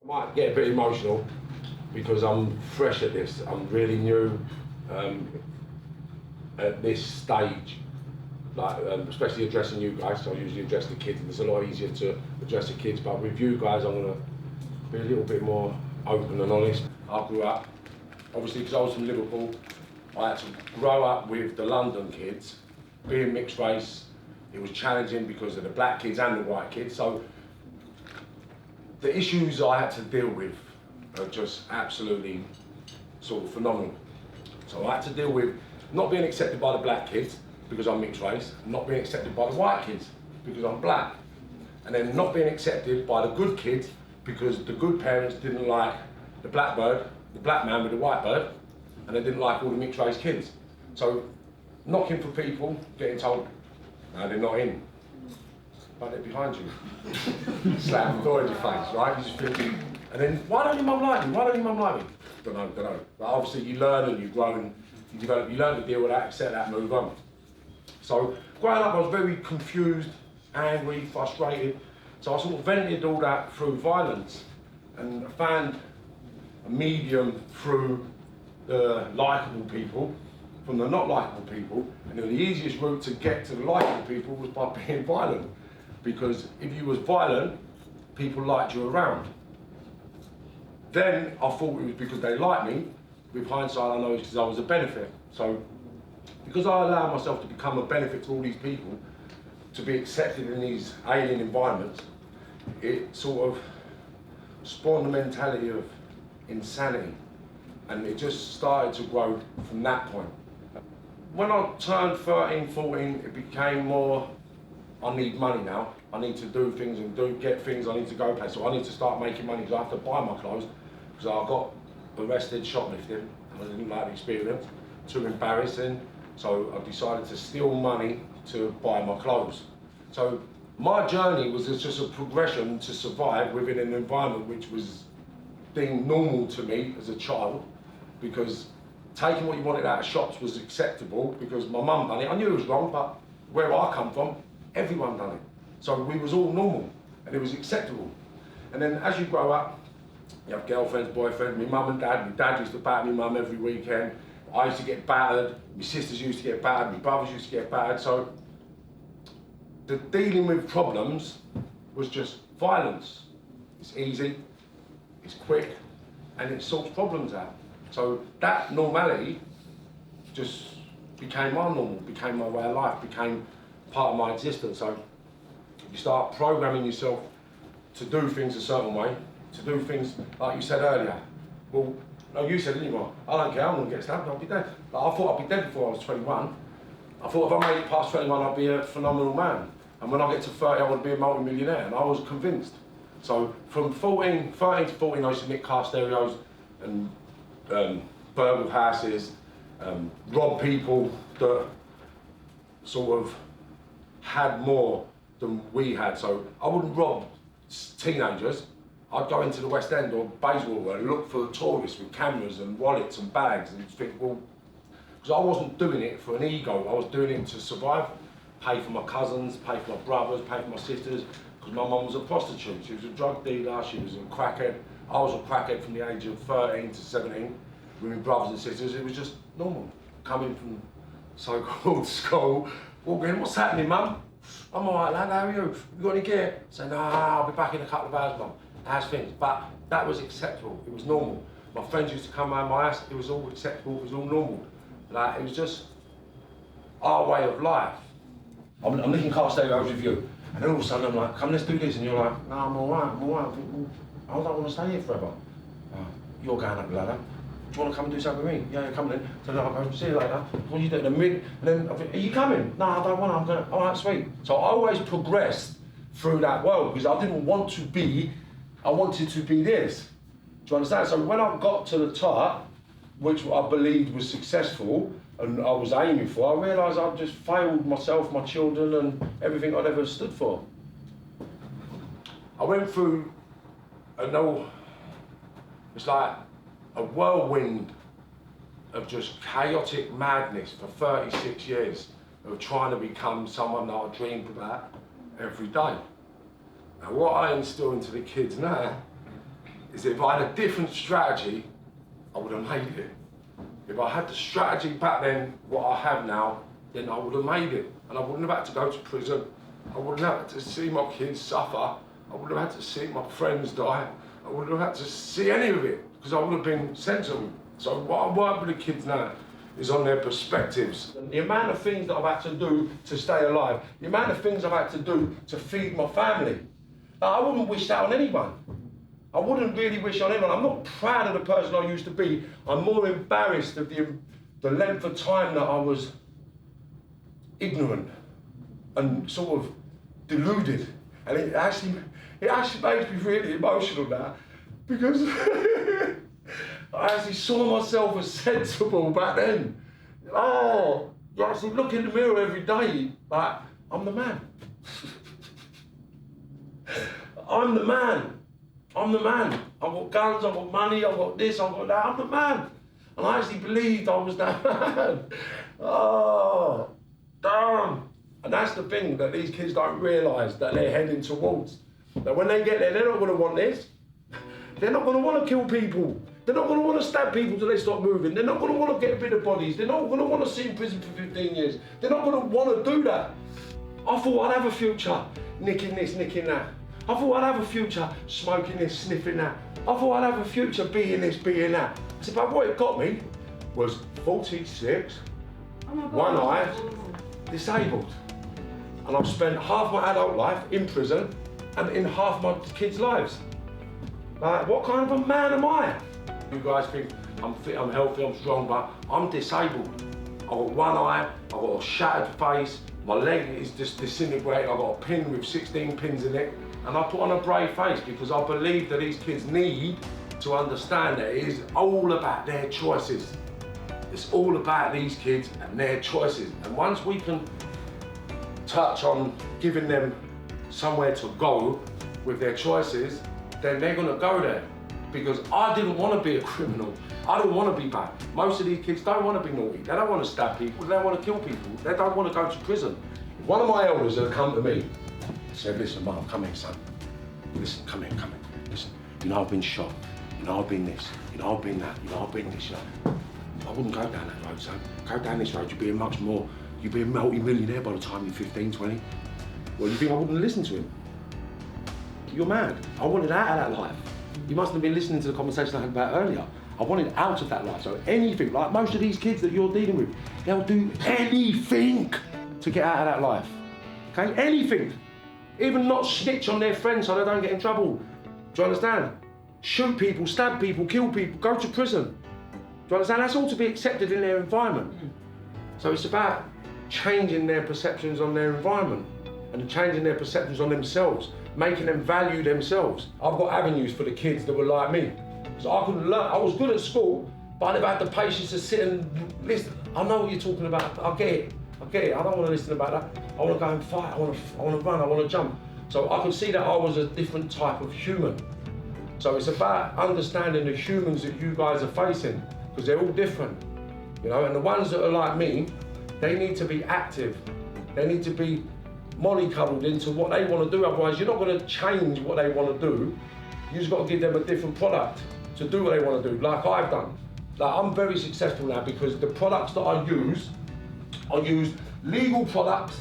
I might get a bit emotional because I'm fresh at this. I'm really new at this stage, like especially addressing you guys. So I usually address the kids, and it's a lot easier to address the kids. But with you guys, I'm gonna be a little bit more open and honest. I grew up, obviously, because I was from Liverpool. I had to grow up with the London kids, being mixed race. It was challenging because of the black kids and the white kids. So the issues I had to deal with are just absolutely sort of phenomenal. So I had to deal with not being accepted by the black kids because I'm mixed race, not being accepted by the white kids because I'm black, and then not being accepted by the good kids because the good parents didn't like the black bird, the black man with the white bird, and they didn't like all the mixed race kids. So knocking for people, getting told, no, they're not in. But they're behind you. Slam the door in your face, right? You just think, and then, why don't your mum like me? Why don't your mum like me? Don't know. But obviously you learn and you grow and you develop, you learn to deal with that, accept that, move on. So growing up I was very confused, angry, frustrated. So I sort of vented all that through violence and found a medium through the likeable people from the not likeable people, and the easiest route to get to the likeable people was by being violent. Because if you was violent, people liked you around. Then I thought it was because they liked me. With hindsight, I know it's because I was a benefit. So because I allowed myself to become a benefit to all these people, to be accepted in these alien environments, it sort of spawned the mentality of insanity. And it just started to grow from that point. When I turned 13, 14, it became more, I need money now. I need to do things and get things. I need to go places. So I need to start making money because I have to buy my clothes because I got arrested shoplifting and I didn't like the experience. Too embarrassing. So I decided to steal money to buy my clothes. So my journey was just a progression to survive within an environment which was deemed normal to me as a child, because taking what you wanted out of shops was acceptable because my mum done it. I knew it was wrong, but where I come from, everyone done it. So we was all normal and it was acceptable. And then as you grow up, you have girlfriends, boyfriends, my mum and dad. My dad used to batter my mum every weekend. I used to get battered, my sisters used to get battered, my brothers used to get battered. So the dealing with problems was just violence. It's easy, it's quick, and it sorts problems out. So that normality just became my normal, became my way of life, became part of my existence. So you start programming yourself to do things a certain way, to do things like you said earlier. Well, no, you said it anymore. I don't care, I'm gonna get stabbed, I'll be dead. Like, I thought I'd be dead before I was 21. I thought if I made it past 21, I'd be a phenomenal man. And when I get to 30, I would be a multi-millionaire, and I was convinced. So from 13 to 14, I used to nick car stereos and burgle houses, rob people that sort of had more than we had. So I wouldn't rob teenagers. I'd go into the West End or Bayswater and look for tourists with cameras and wallets and bags and think, well, because I wasn't doing it for an ego, I was doing it to survive, pay for my cousins, pay for my brothers, pay for my sisters, because my mum was a prostitute, she was a drug dealer, she was a crackhead. I was a crackhead from the age of 13 to 17 with my brothers and sisters. It was just normal. Coming from so-called school, walking in, what's happening, mum? I'm all right, lad, how are you? You got any gear? Say, no, I'll be back in a couple of hours, mum. How's things? But that was acceptable, it was normal. My friends used to come around my house, it was all acceptable, it was all normal. Like, it was just our way of life. I'm licking car stereos with you, and then all of a sudden I'm like, come, let's do this, and you're like, no, I'm all right. I think, well, I don't want to stay here forever. You're going up the ladder. Do you want to come and do something with me? Yeah, come in. So no, I'll go, see you later. What are you doing? And then I think, are you coming? No, I don't want to, I'm going, all right, sweet. So I always progressed through that world because I didn't want to be, I wanted to be this. Do you understand? So when I got to the top, which I believed was successful and I was aiming for, I realised I'd just failed myself, my children and everything I'd ever stood for. I went through it's like a whirlwind of just chaotic madness for 36 years of trying to become someone that I dreamed about every day. Now what I instill into the kids now is if I had a different strategy, I would have made it. If I had the strategy back then, what I have now, then I would have made it. And I wouldn't have had to go to prison. I wouldn't have had to see my kids suffer. I wouldn't have had to see my friends die. I wouldn't have had to see any of it, because I would have been sensible. So what I work with the kids now is on their perspectives. And the amount of things that I've had to do to stay alive, the amount of things I've had to do to feed my family, I wouldn't wish that on anyone. I wouldn't really wish on anyone. I'm not proud of the person I used to be. I'm more embarrassed of the length of time that I was ignorant and sort of deluded. And it actually makes me really emotional now, because I actually saw myself as sensible back then. Oh, you actually look in the mirror every day, like, I'm the man. I'm the man. I'm the man. I've got guns, I've got money, I've got this, I've got that. I'm the man. And I actually believed I was that man. Oh, damn. And that's the thing that these kids don't realise that they're heading towards. That when they get there, they're not going to want this. They're not going to want to kill people. They're not going to want to stab people till they stop moving. They're not going to want to get rid of bodies. They're not going to want to sit in prison for 15 years. They're not going to want to do that. I thought I'd have a future nicking this, nicking that. I thought I'd have a future smoking this, sniffing that. I thought I'd have a future being this, being that. I said, but what it got me was 46, one eye, disabled. And I've spent half my adult life in prison and in half my kids' lives. Like, what kind of a man am I? You guys think I'm fit, I'm healthy, I'm strong, but I'm disabled. I've got one eye, I've got a shattered face, my leg is just disintegrated, I've got a pin with 16 pins in it, and I put on a brave face because I believe that these kids need to understand that it is all about their choices. It's all about these kids and their choices. And once we can touch on giving them somewhere to go with their choices, then they're gonna go there. Because I didn't want to be a criminal. I didn't want to be bad. Most of these kids don't want to be naughty. They don't want to stab people. They don't want to kill people. They don't want to go to prison. One of my elders had come to me and said, listen, Marv, come here, son. Listen, come here. Listen, you know I've been shot. You know I've been this. You know I've been that. You know I've been this, you know. I wouldn't go down that road, son. Go down this road, you'd be a multi-millionaire by the time you're 15, 20. Well, you think I wouldn't listen to him? You're mad. I wanted out of that life. You mustn't have been listening to the conversation I had about earlier. I wanted out of that life. So anything, like most of these kids that you're dealing with, they'll do anything to get out of that life. Okay, anything. Even not snitch on their friends so they don't get in trouble. Do you understand? Shoot people, stab people, kill people, go to prison. Do you understand? That's all to be accepted in their environment. So it's about changing their perceptions on their environment and changing their perceptions on themselves, making them value themselves. I've got avenues for the kids that were like me. So I could learn. I was good at school, but I never had the patience to sit and listen. I know what you're talking about. I get it. I don't want to listen about that. I want to go and fight. I want to run. I want to jump. So I could see that I was a different type of human. So it's about understanding the humans that you guys are facing, because they're all different, you know. And the ones that are like me, they need to be active. They need to be mollycoddled into what they want to do. Otherwise, you're not going to change what they want to do. You just got to give them a different product to do what they want to do, like I've done. Like, I'm very successful now because the products that I use legal products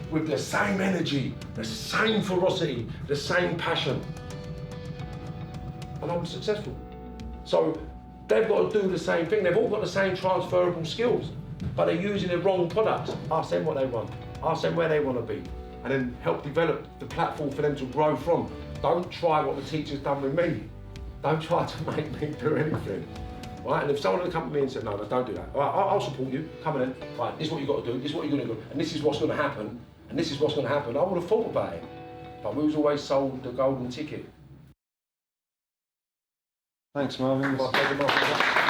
with the same energy, the same ferocity, the same passion. And I'm successful. So they've got to do the same thing. They've all got the same transferable skills, but they're using the wrong products. Ask them what they want. Ask them where they want to be, and then help develop the platform for them to grow from. Don't try what the teacher's done with me. Don't try to make me do anything. Right? And if someone had come to me and said, no, don't do that. All right, I'll support you, come in. Right, this is what you've got to do, this is what you're going to do, and this is what's going to happen, and this is what's going to happen. I would have thought about it. But we was always sold the golden ticket. Thanks, Marvin. My pleasure, Marvin.